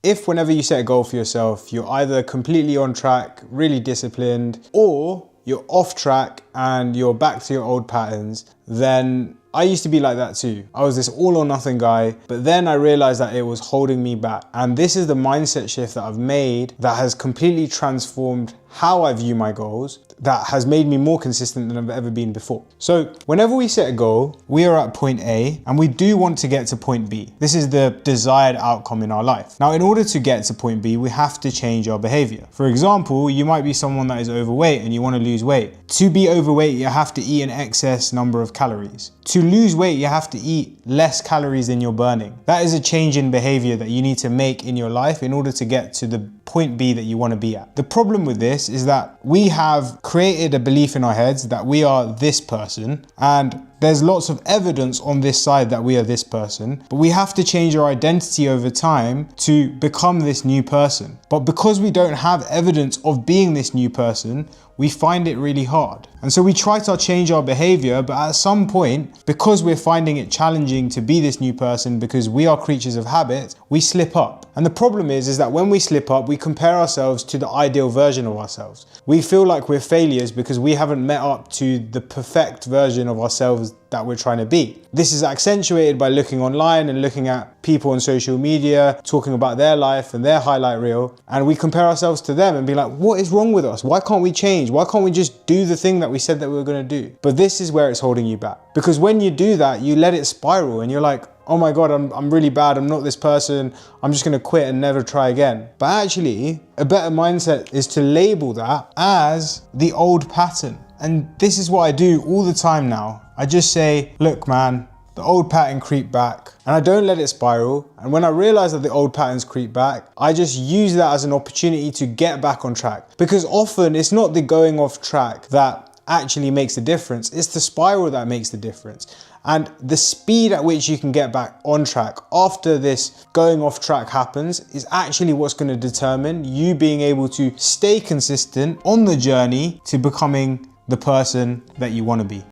if whenever you set a goal for yourself, you're either completely on track, really disciplined, or you're off track and you're back to your old patterns, then I used to be like that too. I was this all or nothing guy, but then I realized that it was holding me back. And this is the mindset shift that I've made that has completely transformed how I view my goals, that has made me more consistent than I've ever been before. So whenever we set a goal, we are at point A and we do want to get to point B. This is the desired outcome in our life. Now, in order to get to point B, we have to change our behavior. For example, you might be someone that is overweight and you want to lose weight. To be overweight, you have to eat an excess number of calories. To lose weight, you have to eat less calories than you're burning. That is a change in behavior that you need to make in your life in order to get to the point B that you want to be at. The problem with this is that we have created a belief in our heads that we are this person, and there's lots of evidence on this side that we are this person, but we have to change our identity over time to become this new person. But because we don't have evidence of being this new person, we find it really hard. And so we try to change our behavior, but at some point, because we're finding it challenging to be this new person, because we are creatures of habit, we slip up. And the problem is that when we slip up, we compare ourselves to the ideal version of ourselves. We feel like we're failures because we haven't met up to the perfect version of ourselves that we're trying to be. This is accentuated by looking online and looking at people on social media talking about their life and their highlight reel, and we compare ourselves to them and be like, what is wrong with us? Why can't we change? Why can't we just do the thing that we said that we were going to do? But this is where it's holding you back, because when you do that, you let it spiral and you're like, oh my God, I'm really bad. I'm not this person. I'm just going to quit and never try again. But actually, a better mindset is to label that as the old pattern. And this is what I do all the time now. I just say, look, man, the old pattern creep back, and I don't let it spiral. And when I realize that the old patterns creep back, I just use that as an opportunity to get back on track. Because often it's not the going off track that actually makes the difference. It's the spiral that makes the difference. And the speed at which you can get back on track after this going off track happens is actually what's going to determine you being able to stay consistent on the journey to becoming the person that you want to be.